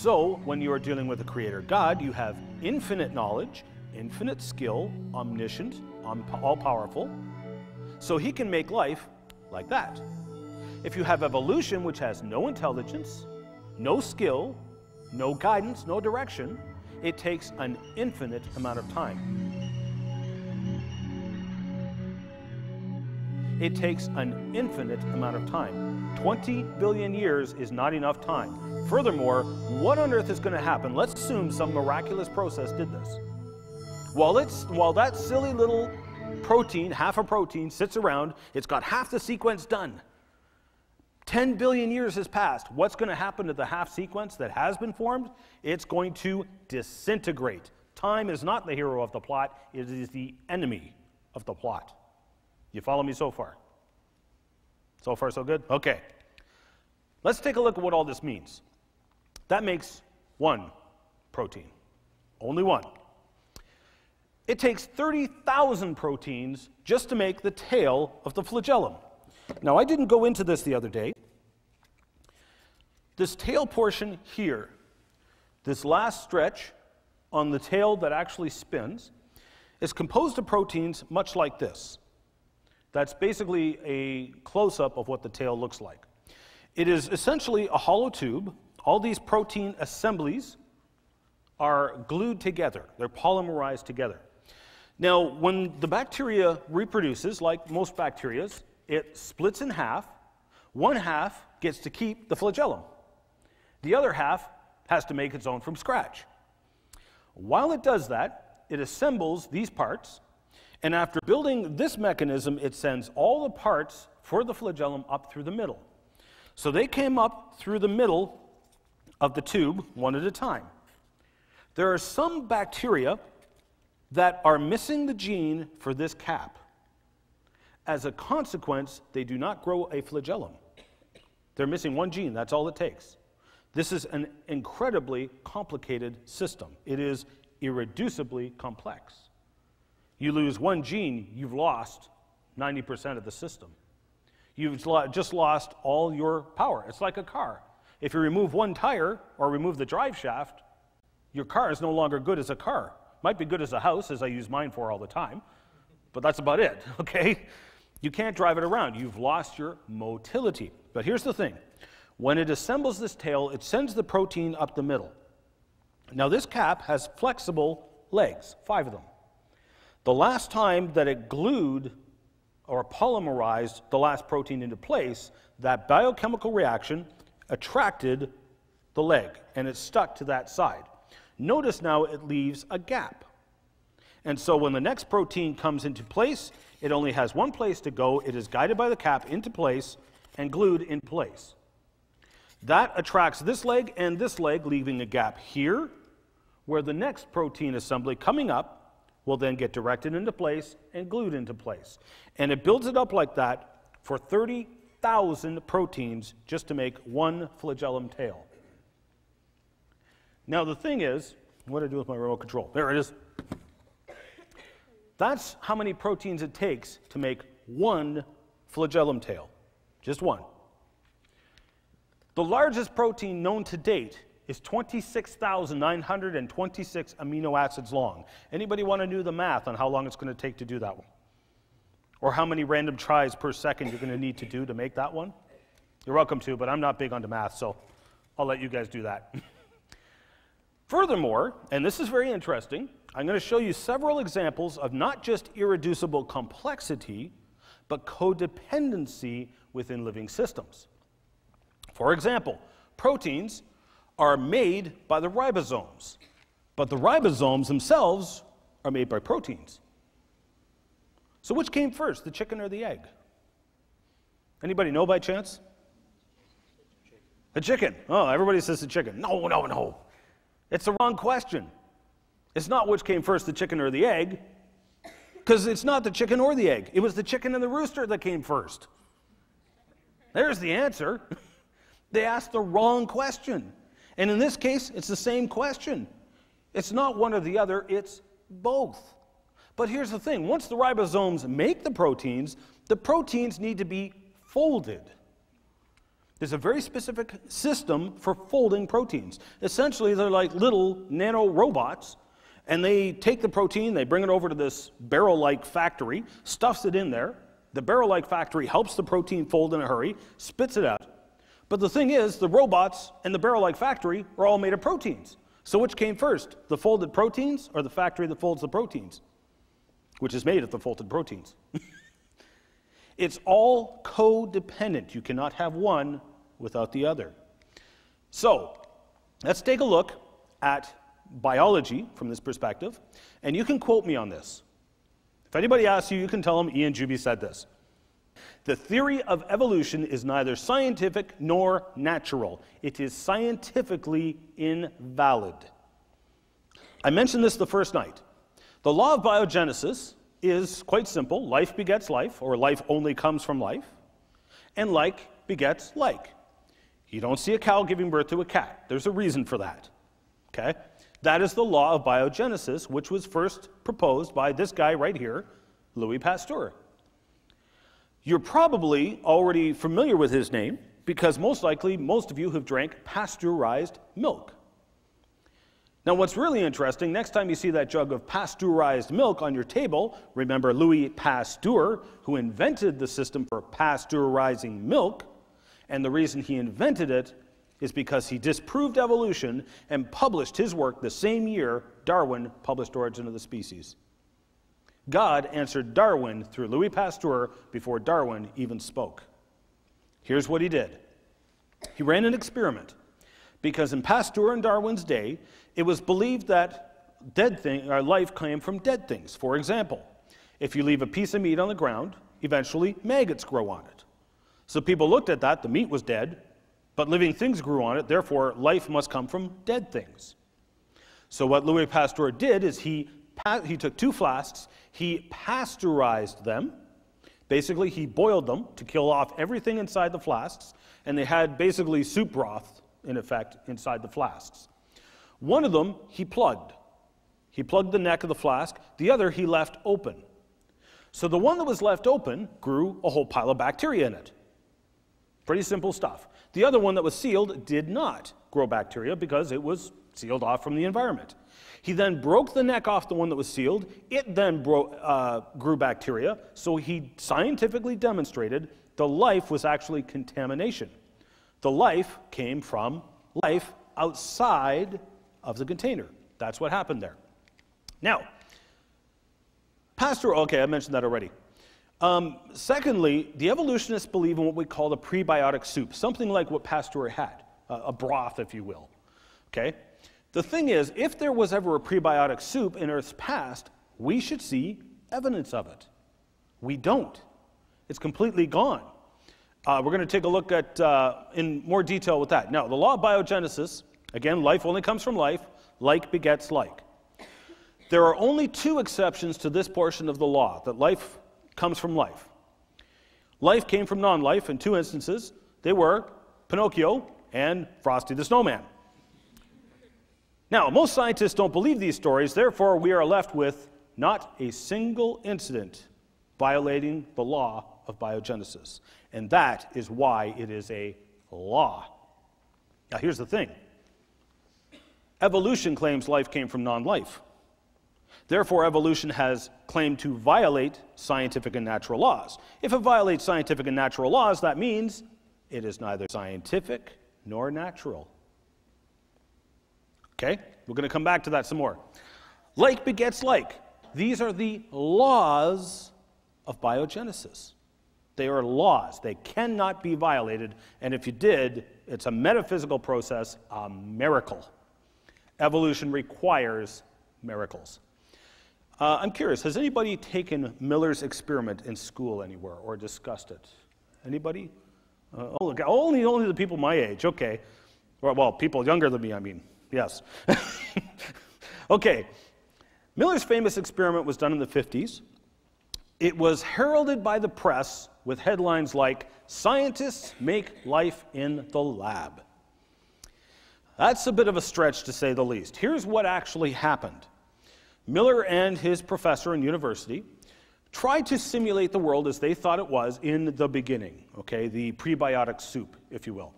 So, when you are dealing with the Creator God, you have infinite knowledge, infinite skill, omniscient, all-powerful, so he can make life like that. If you have evolution, which has no intelligence, no skill, no guidance, no direction, it takes an infinite amount of time. It takes an infinite amount of time. 20 billion years is not enough time. Furthermore, what on earth is going to happen? Let's assume some miraculous process did this. While that silly little protein, half a protein, sits around, it's got half the sequence done. 10 billion years has passed. What's going to happen to the half sequence that has been formed? It's going to disintegrate. Time is not the hero of the plot. It is the enemy of the plot. You follow me so far? So far, so good? Okay. Let's take a look at what all this means. That makes one protein. Only one. It takes 30,000 proteins just to make the tail of the flagellum. Now, I didn't go into this the other day. This tail portion here, this last stretch on the tail that actually spins, is composed of proteins much like this. That's basically a close-up of what the tail looks like. It is essentially a hollow tube. All these protein assemblies are glued together. They're polymerized together. Now, when the bacteria reproduces, like most bacteria, it splits in half. One half gets to keep the flagellum. The other half has to make its own from scratch. While it does that, it assembles these parts, and after building this mechanism, it sends all the parts for the flagellum up through the middle. So they came up through the middle of the tube one at a time. There are some bacteria that are missing the gene for this cap. As a consequence, they do not grow a flagellum. They're missing one gene, that's all it takes. This is an incredibly complicated system. It is irreducibly complex. You lose one gene, you've lost 90% of the system. You've just lost all your power. It's like a car. If you remove one tire or remove the drive shaft, your car is no longer good as a car. Might be good as a house, as I use mine for all the time, but that's about it, okay? You can't drive it around. You've lost your motility. But here's the thing. When it assembles this tail, it sends the protein up the middle. Now, this cap has flexible legs, 5 of them. The last time that it glued or polymerized the last protein into place, that biochemical reaction attracted the leg, and it stuck to that side. Notice now it leaves a gap. And so when the next protein comes into place, it only has one place to go. It is guided by the cap into place and glued in place. That attracts this leg and this leg, leaving a gap here, where the next protein assembly coming up will then get directed into place and glued into place. And it builds it up like that for 30,000 proteins just to make one flagellum tail. Now the thing is, what do I do with my remote control? There it is. That's how many proteins it takes to make one flagellum tail. Just one. The largest protein known to date is 26,926 amino acids long. Anybody want to do the math on how long it's going to take to do that one? Or how many random tries per second you're going to need to do to make that one? You're welcome to, but I'm not big onto math, so I'll let you guys do that. Furthermore, and this is very interesting, I'm going to show you several examples of not just irreducible complexity, but codependency within living systems. For example, proteins are made by the ribosomes, but the ribosomes themselves are made by proteins. So which came first, the chicken or the egg? Anybody know by chance? The chicken. Oh, everybody says the chicken. No, no, no. It's the wrong question. It's not which came first, the chicken or the egg, because it's not the chicken or the egg. It was the chicken and the rooster that came first. There's the answer. They asked the wrong question. And in this case, it's the same question. It's not one or the other, it's both. But here's the thing. Once the ribosomes make the proteins need to be folded. There's a very specific system for folding proteins. Essentially, they're like little nano robots, and they take the protein, they bring it over to this barrel-like factory, stuffs it in there. The barrel-like factory helps the protein fold in a hurry, spits it out. But the thing is, the robots and the barrel-like factory are all made of proteins. So which came first, the folded proteins or the factory that folds the proteins? Which is made of the folded proteins. It's all codependent. You cannot have one without the other. So, let's take a look at biology from this perspective, and you can quote me on this. If anybody asks you, you can tell them Ian Juby said this. The theory of evolution is neither scientific nor natural. It is scientifically invalid. I mentioned this the first night. The law of biogenesis is quite simple. Life begets life, or life only comes from life, and like begets like. You don't see a cow giving birth to a cat. There's a reason for that. Okay? That is the law of biogenesis, which was first proposed by this guy right here, Louis Pasteur. You're probably already familiar with his name because most likely most of you have drank pasteurized milk. Now what's really interesting, next time you see that jug of pasteurized milk on your table, remember Louis Pasteur, who invented the system for pasteurizing milk, and the reason he invented it is because he disproved evolution and published his work the same year Darwin published Origin of the Species. God answered Darwin through Louis Pasteur before Darwin even spoke. Here's what he did. He ran an experiment because in Pasteur and Darwin's day, it was believed that life came from dead things. For example, if you leave a piece of meat on the ground, eventually maggots grow on it. So people looked at that, the meat was dead, but living things grew on it, therefore life must come from dead things. So what Louis Pasteur did is he took two flasks, he pasteurized them. Basically, he boiled them to kill off everything inside the flasks, and they had basically soup broth, in effect, inside the flasks. One of them he plugged. He plugged the neck of the flask. The other he left open. So the one that was left open grew a whole pile of bacteria in it. Pretty simple stuff. The other one that was sealed did not grow bacteria because it was sealed off from the environment. He then broke the neck off the one that was sealed. It then grew bacteria, so he scientifically demonstrated the life was actually contamination. The life came from life outside of the container. That's what happened there. Now, Pasteur, okay, I mentioned that already. Secondly, the evolutionists believe in what we call the prebiotic soup, something like what Pasteur had, a broth, if you will. Okay? The thing is, if there was ever a prebiotic soup in Earth's past, we should see evidence of it. We don't. It's completely gone. We're going to take a look at in more detail with that. Now, the law of biogenesis, again, life only comes from life, like begets like. There are only two exceptions to this portion of the law, that life comes from life. Life came from non-life in two instances. They were Pinocchio and Frosty the Snowman. Now, most scientists don't believe these stories, therefore we are left with not a single incident violating the law of biogenesis. And that is why it is a law. Now, here's the thing. Evolution claims life came from non-life. Therefore, evolution has claimed to violate scientific and natural laws. If it violates scientific and natural laws, that means it is neither scientific nor natural. Okay? We're going to come back to that some more. Like begets like. These are the laws of biogenesis. They are laws. They cannot be violated, and if you did, it's a metaphysical process, a miracle. Evolution requires miracles. I'm curious, has anybody taken Miller's experiment in school anywhere or discussed it? Anybody? Only the people my age, okay. Well, people younger than me, I mean, yes. Okay, Miller's famous experiment was done in the 50s. It was heralded by the press with headlines like, "Scientists make life in the lab." That's a bit of a stretch to say the least. Here's what actually happened. Miller and his professor in university tried to simulate the world as they thought it was in the beginning, okay, the prebiotic soup, if you will.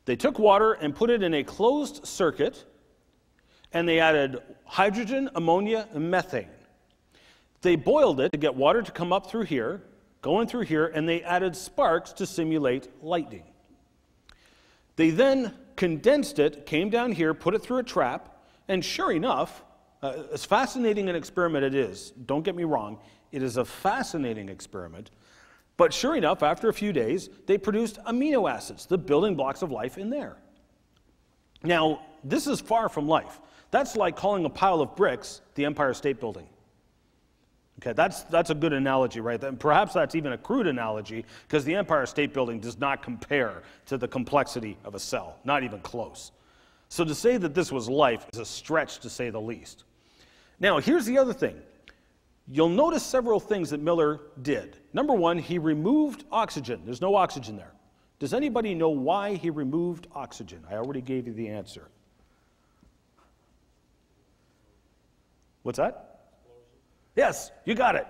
They took water and put it in a closed circuit, and they added hydrogen, ammonia, and methane. They boiled it to get water to come up through here, go in through here, and they added sparks to simulate lightning. They then condensed it, came down here, put it through a trap, and sure enough, as fascinating an experiment it is, don't get me wrong, it is a fascinating experiment, but sure enough, after a few days, they produced amino acids, the building blocks of life in there. Now, this is far from life. That's like calling a pile of bricks the Empire State Building. Okay, that's a good analogy, right? And perhaps that's even a crude analogy, because the Empire State Building does not compare to the complexity of a cell, not even close. So to say that this was life is a stretch, to say the least. Now, here's the other thing. You'll notice several things that Miller did. Number one, he removed oxygen. There's no oxygen there. Does anybody know why he removed oxygen? I already gave you the answer. What's that? Yes, you got it.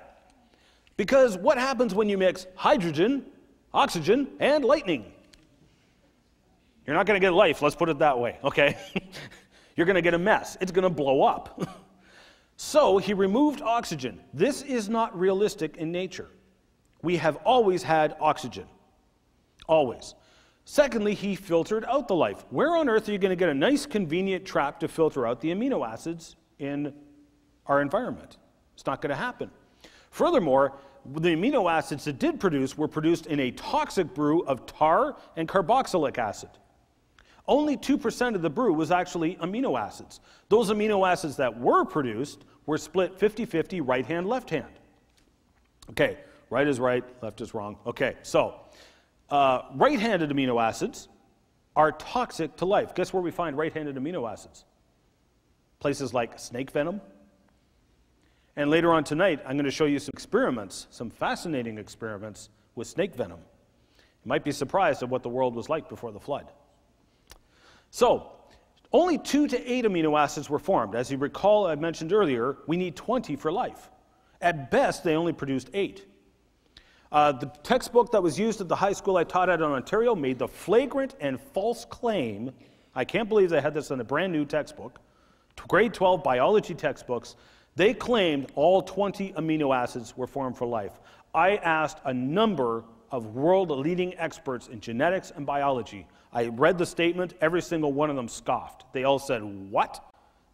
Because what happens when you mix hydrogen, oxygen, and lightning? You're not going to get life, let's put it that way, okay? You're going to get a mess. It's going to blow up. So he removed oxygen. This is not realistic in nature. We have always had oxygen. Always. Secondly, he filtered out the life. Where on earth are you going to get a nice, convenient trap to filter out the amino acids in our environment? It's not going to happen. Furthermore, the amino acids it did produce were produced in a toxic brew of tar and carboxylic acid. Only 2% of the brew was actually amino acids. Those amino acids that were produced were split 50-50 right hand, left hand. Okay, right is right, left is wrong. Okay, so right-handed amino acids are toxic to life. Guess where we find right-handed amino acids? Places like snake venom. And later on tonight, I'm going to show you some experiments, some fascinating experiments with snake venom. You might be surprised at what the world was like before the flood. So, only 2 to 8 amino acids were formed. As you recall, I mentioned earlier, we need 20 for life. At best, they only produced 8. The textbook that was used at the high school I taught at in Ontario made the flagrant and false claim, I can't believe they had this in a brand new textbook, grade 12 biology textbooks. They claimed all 20 amino acids were formed for life. I asked a number of world-leading experts in genetics and biology. I read the statement, every single one of them scoffed. They all said, what?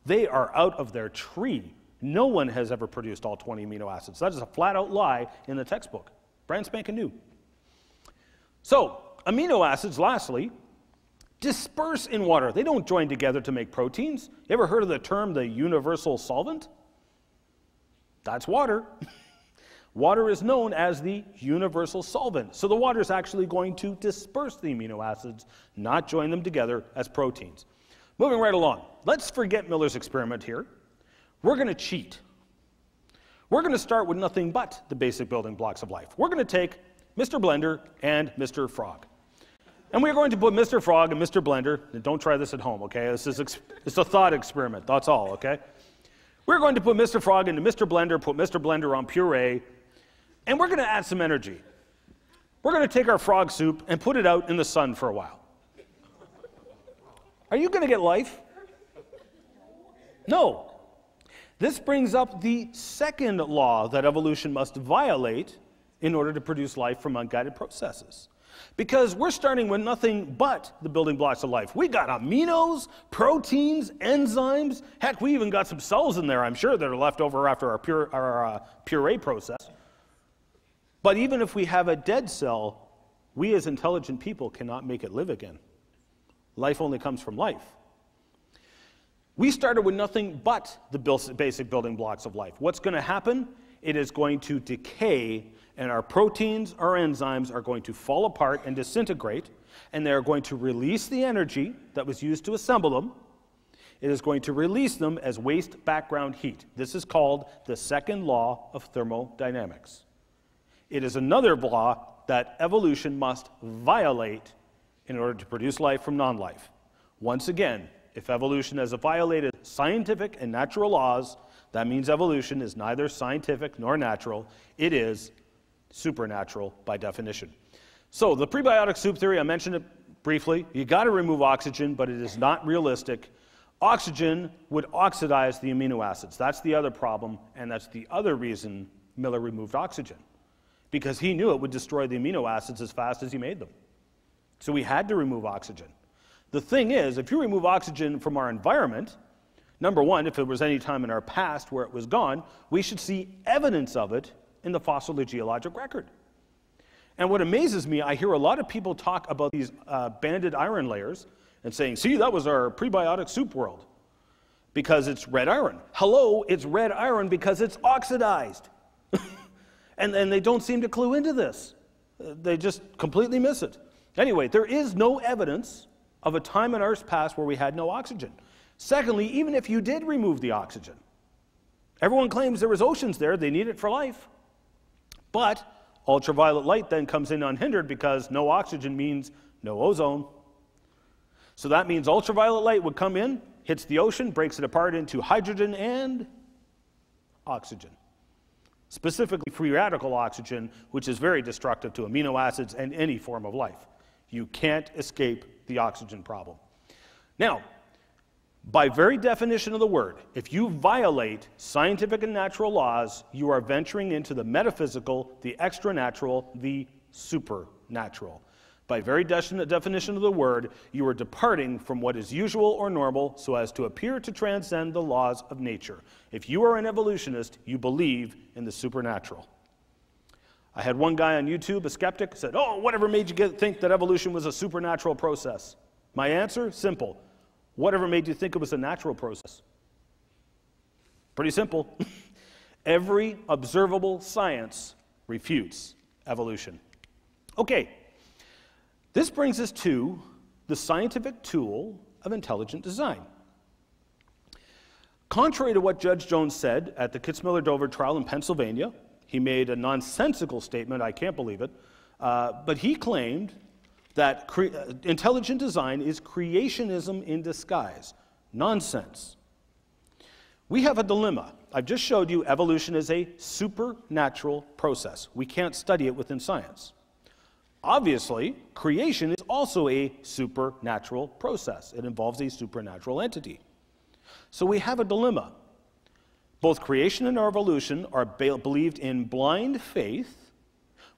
They are out of their tree. No one has ever produced all 20 amino acids. That is a flat-out lie in the textbook. Brand spanking new. So, amino acids, lastly, disperse in water. They don't join together to make proteins. You ever heard of the term the universal solvent? That's water. Water is known as the universal solvent. So the water is actually going to disperse the amino acids, not join them together as proteins. Moving right along. Let's forget Miller's experiment here. We're going to cheat. We're going to start with nothing but the basic building blocks of life. We're going to take Mr. Blender and Mr. Frog. And we're going to put Mr. Frog and Mr. Blender, and don't try this at home, okay? It's a thought experiment, that's all, okay? We're going to put Mr. Frog into Mr. Blender, put Mr. Blender on puree, and we're going to add some energy. We're going to take our frog soup and put it out in the sun for a while. Are you going to get life? No. This brings up the second law that evolution must violate in order to produce life from unguided processes. Because we're starting with nothing but the building blocks of life. We got aminos, proteins, enzymes. Heck, we even got some cells in there, I'm sure, that are left over after our puree process. But even if we have a dead cell, we as intelligent people cannot make it live again. Life only comes from life. We started with nothing but the basic building blocks of life. What's going to happen? It is going to decay, and our proteins, our enzymes are going to fall apart and disintegrate, and they're going to release the energy that was used to assemble them. It is going to release them as waste background heat. This is called the second law of thermodynamics. It is another law that evolution must violate in order to produce life from non-life. Once again, if evolution has violated scientific and natural laws, that means evolution is neither scientific nor natural. It is supernatural by definition. So the prebiotic soup theory, I mentioned it briefly. You got to remove oxygen, but it is not realistic. Oxygen would oxidize the amino acids. That's the other problem, and that's the other reason Miller removed oxygen, because he knew it would destroy the amino acids as fast as he made them. So we had to remove oxygen. The thing is, if you remove oxygen from our environment, number one, if it was any time in our past where it was gone, we should see evidence of it in the fossil or geologic record. And what amazes me, I hear a lot of people talk about these banded iron layers and saying, see, that was our prebiotic soup world because it's red iron. Hello, it's red iron because it's oxidized. and they don't seem to clue into this. They just completely miss it. Anyway, there is no evidence of a time in Earth's past where we had no oxygen. Secondly, even if you did remove the oxygen, everyone claims there was oceans there, they need it for life. But ultraviolet light then comes in unhindered because no oxygen means no ozone. So that means ultraviolet light would come in, hits the ocean, breaks it apart into hydrogen and oxygen. Specifically free radical oxygen, which is very destructive to amino acids and any form of life. You can't escape the oxygen problem. Now, by very definition of the word, if you violate scientific and natural laws, you are venturing into the metaphysical, the extranatural, the supernatural. By very definition of the word, you are departing from what is usual or normal so as to appear to transcend the laws of nature. If you are an evolutionist, you believe in the supernatural. I had one guy on YouTube, a skeptic, said, oh, whatever made you think that evolution was a supernatural process? My answer, simple. Whatever made you think it was a natural process? Pretty simple. Every observable science refutes evolution. Okay, this brings us to the scientific tool of intelligent design. Contrary to what Judge Jones said at the Kitzmiller-Dover trial in Pennsylvania, he made a nonsensical statement, I can't believe it, but he claimed that intelligent design is creationism in disguise. Nonsense. We have a dilemma. I've just showed you evolution is a supernatural process. We can't study it within science. Obviously, creation is also a supernatural process. It involves a supernatural entity. So we have a dilemma. Both creation and evolution are believed in blind faith.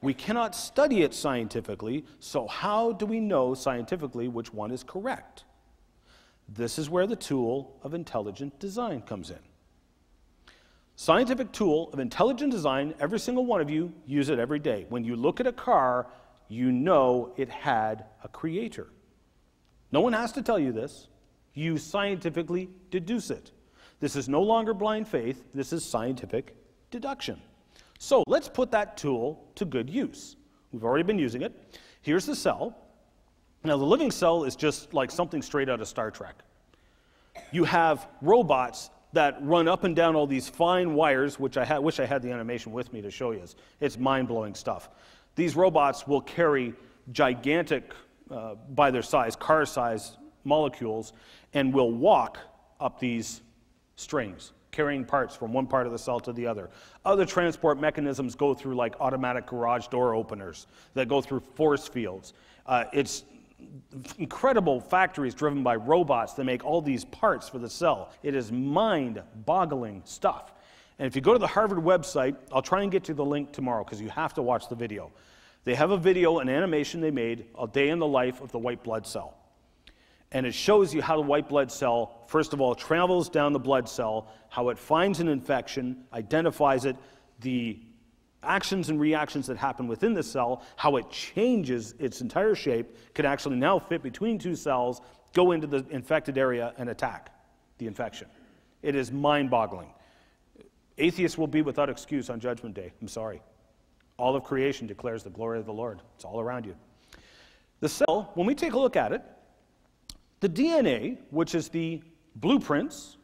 We cannot study it scientifically, so how do we know scientifically which one is correct? This is where the tool of intelligent design comes in. Scientific tool of intelligent design, every single one of you use it every day. When you look at a car, you know it had a creator. No one has to tell you this. You scientifically deduce it. This is no longer blind faith, this is scientific deduction. So let's put that tool to good use. We've already been using it. Here's the cell. Now the living cell is just like something straight out of Star Trek. You have robots that run up and down all these fine wires, which I wish I had the animation with me to show you. It's mind-blowing stuff. These robots will carry gigantic, by their size, car-size molecules, and will walk up these strings, carrying parts from one part of the cell to the other. Other transport mechanisms go through like automatic garage door openers that go through force fields. It's incredible factories driven by robots that make all these parts for the cell. It is mind-boggling stuff. And if you go to the Harvard website, I'll try and get you the link tomorrow because you have to watch the video. They have a video, an animation they made, a day in the life of the white blood cell. And it shows you how the white blood cell, first of all, travels down the blood cell, how it finds an infection, identifies it, the actions and reactions that happen within the cell, how it changes its entire shape, can actually now fit between two cells, go into the infected area and attack the infection. It is mind-boggling. Atheists will be without excuse on Judgment Day. I'm sorry. All of creation declares the glory of the Lord. It's all around you. The cell, when we take a look at it, the DNA, which is the blueprints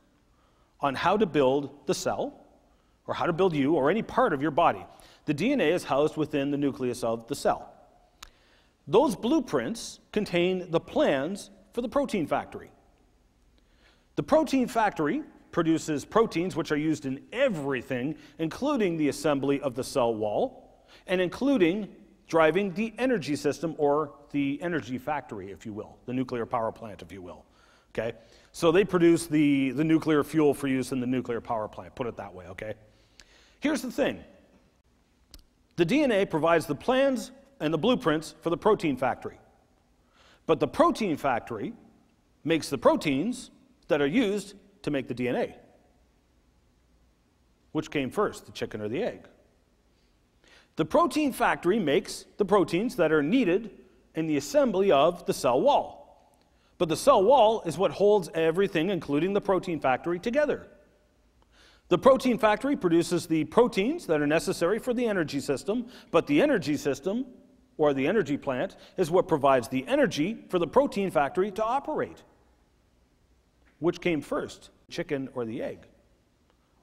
on how to build the cell, or how to build you, or any part of your body, the DNA is housed within the nucleus of the cell. Those blueprints contain the plans for the protein factory. The protein factory produces proteins which are used in everything, including the assembly of the cell wall, and including driving the energy system, or the energy factory, if you will, the nuclear power plant, if you will. Okay? So they produce the nuclear fuel for use in the nuclear power plant, put it that way, okay? Here's the thing. The DNA provides the plans and the blueprints for the protein factory. But the protein factory makes the proteins that are used to make the DNA. Which came first, the chicken or the egg? The protein factory makes the proteins that are needed in the assembly of the cell wall. But the cell wall is what holds everything, including the protein factory, together. The protein factory produces the proteins that are necessary for the energy system, but the energy system, or the energy plant, is what provides the energy for the protein factory to operate. Which came first, chicken or the egg?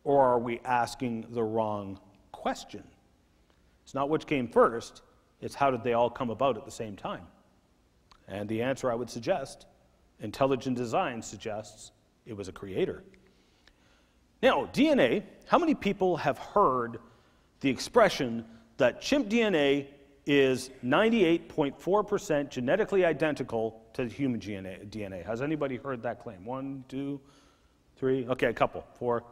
Or are we asking the wrong question? It's not which came first, it's how did they all come about at the same time? And the answer, I would suggest, intelligent design suggests it was a creator. Now, DNA, how many people have heard the expression that chimp DNA is 98.4% genetically identical to human DNA? Has anybody heard that claim? 1, 2, 3, okay, a couple, 4.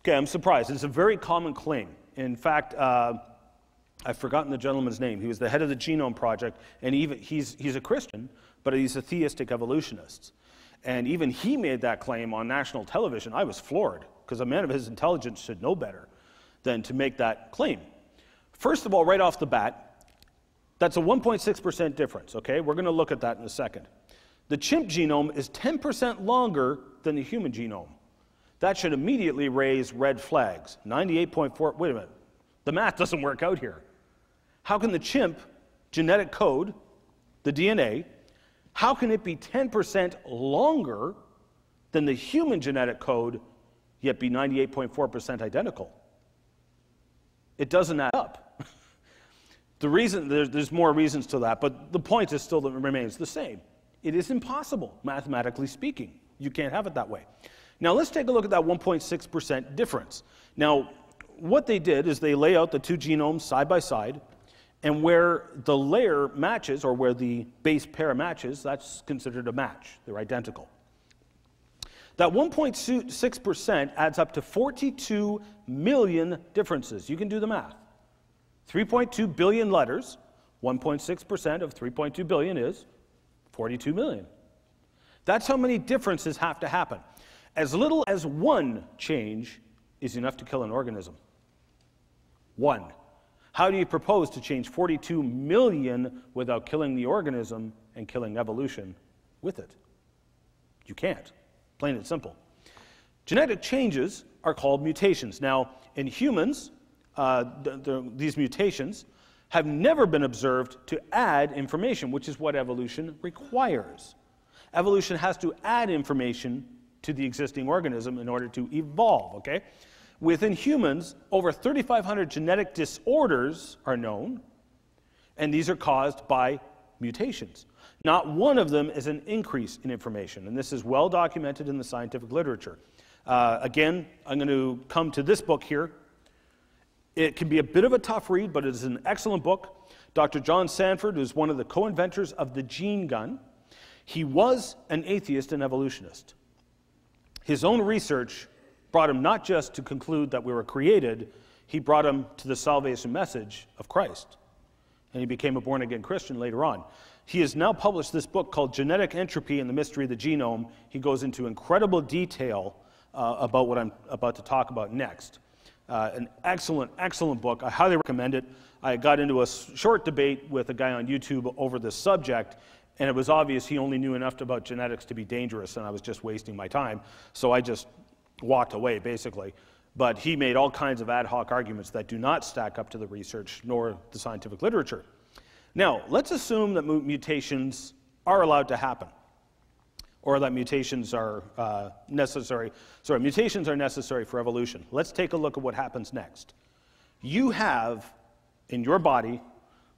Okay, I'm surprised. It's a very common claim. In fact, I've forgotten the gentleman's name. He was the head of the Genome Project, and he's a Christian, but he's a theistic evolutionist. And even he made that claim on national television. I was floored, because a man of his intelligence should know better than to make that claim. First of all, right off the bat, that's a 1.6% difference, okay? We're going to look at that in a second. The chimp genome is 10% longer than the human genome. That should immediately raise red flags. 98.4, wait a minute. The math doesn't work out here. How can the chimp genetic code, the DNA, how can it be 10% longer than the human genetic code, yet be 98.4% identical? It doesn't add up. The reason, there's more reasons to that, but the point is still that it remains the same. It is impossible, mathematically speaking. You can't have it that way. Now let's take a look at that 1.6% difference. Now, what they did is they lay out the two genomes side by side, and where the layer matches, or where the base pair matches, that's considered a match. They're identical. That 1.6% adds up to 42 million differences. You can do the math. 3.2 billion letters, 1.6% of 3.2 billion is 42 million. That's how many differences have to happen. As little as one change is enough to kill an organism. One. How do you propose to change 42 million without killing the organism and killing evolution with it? You can't. Plain and simple. Genetic changes are called mutations. Now, in humans, these mutations have never been observed to add information, which is what evolution requires. Evolution has to add information to the existing organism in order to evolve, okay? Within humans, over 3,500 genetic disorders are known, and these are caused by mutations. Not one of them is an increase in information, and this is well documented in the scientific literature. Again, I'm going to come to this book here. It can be a bit of a tough read, but it is an excellent book. Dr. John Sanford is one of the co-inventors of the gene gun. He was an atheist and evolutionist. His own research brought him not just to conclude that we were created, he brought him to the salvation message of Christ. And he became a born-again Christian later on. He has now published this book called Genetic Entropy and the Mystery of the Genome. He goes into incredible detail about what I'm about to talk about next. An excellent, excellent book. I highly recommend it. I got into a short debate with a guy on YouTube over this subject, and it was obvious he only knew enough about genetics to be dangerous, and I was just wasting my time. So I just walked away, basically. But he made all kinds of ad hoc arguments that do not stack up to the research nor the scientific literature. Now, let's assume that mutations are allowed to happen, or that mutations are necessary. Sorry, mutations are necessary for evolution. Let's take a look at what happens next. You have, in your body,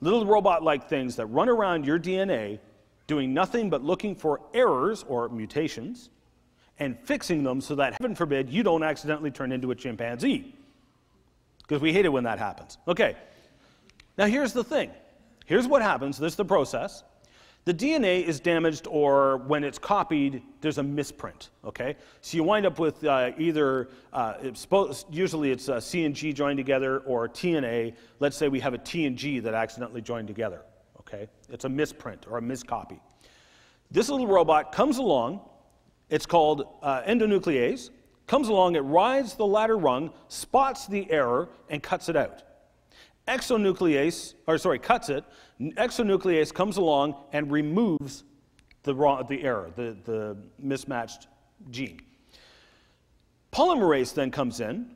little robot-like things that run around your DNA doing nothing but looking for errors or mutations, and fixing them so that, heaven forbid, you don't accidentally turn into a chimpanzee. Because we hate it when that happens. Okay, now here's the thing. Here's what happens. This is the process. The DNA is damaged, or when it's copied, there's a misprint, okay? So you wind up with usually it's C and G joined together, or T and A. Let's say we have a T and G that accidentally joined together, okay? It's a misprint or a miscopy. This little robot comes along. It's called endonuclease. Comes along, it rides the ladder rung, spots the error, and cuts it out. Cuts it. Exonuclease comes along and removes the error, the mismatched gene. Polymerase then comes in,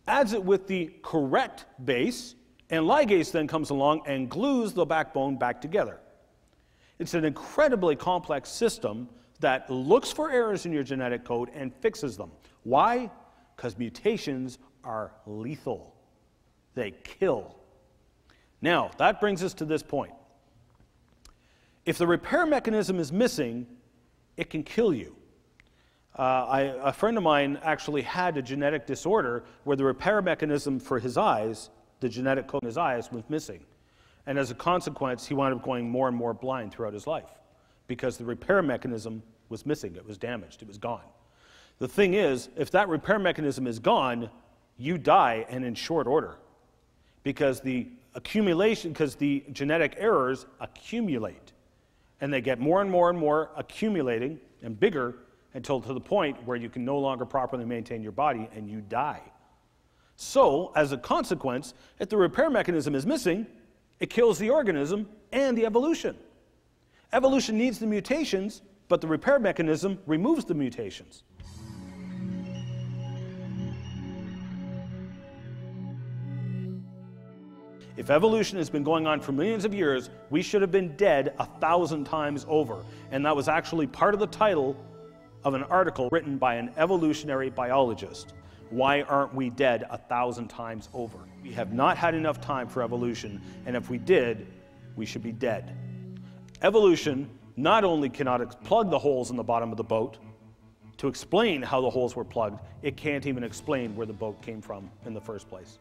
adds it with the correct base, and ligase then comes along and glues the backbone back together. It's an incredibly complex system that looks for errors in your genetic code and fixes them. Why? Because mutations are lethal. They kill. Now, that brings us to this point. If the repair mechanism is missing, it can kill you. A friend of mine actually had a genetic disorder where the repair mechanism for his eyes, the genetic code in his eyes, was missing. And as a consequence, he wound up going more and more blind throughout his life because the repair mechanism was missing. It was damaged. It was gone. The thing is, if that repair mechanism is gone, you die, and in short order, because the genetic errors accumulate, and they get more and more and more accumulating and bigger until to the point where you can no longer properly maintain your body and you die. So, as a consequence, if the repair mechanism is missing, it kills the organism and the evolution. Evolution needs the mutations, but the repair mechanism removes the mutations. If evolution has been going on for millions of years, we should have been dead 1,000 times over. And that was actually part of the title of an article written by an evolutionary biologist. Why aren't we dead 1,000 times over? We have not had enough time for evolution, and if we did, we should be dead. Evolution not only cannot plug the holes in the bottom of the boat to explain how the holes were plugged, it can't even explain where the boat came from in the first place.